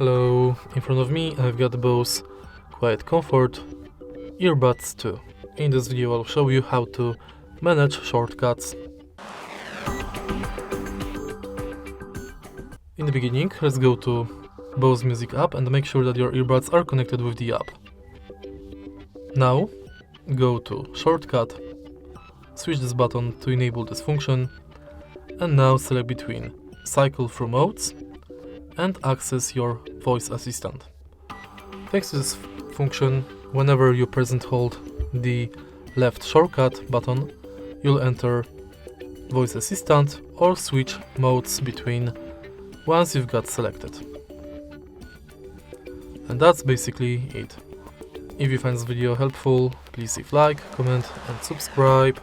Hello, in front of me I've got the BOSE QuietComfort Earbuds II. In this video I'll show you how to manage shortcuts. In the beginning, let's go to BOSE Music app and make sure that your earbuds are connected with the app. Now, go to Shortcut, switch this button to enable this function, and now select between Cycle through modes and access your voice assistant. Thanks to this function, whenever you press and hold the left shortcut button, you'll enter voice assistant or switch modes between once you've got selected. And that's basically it. If you find this video helpful, please leave like, comment and subscribe.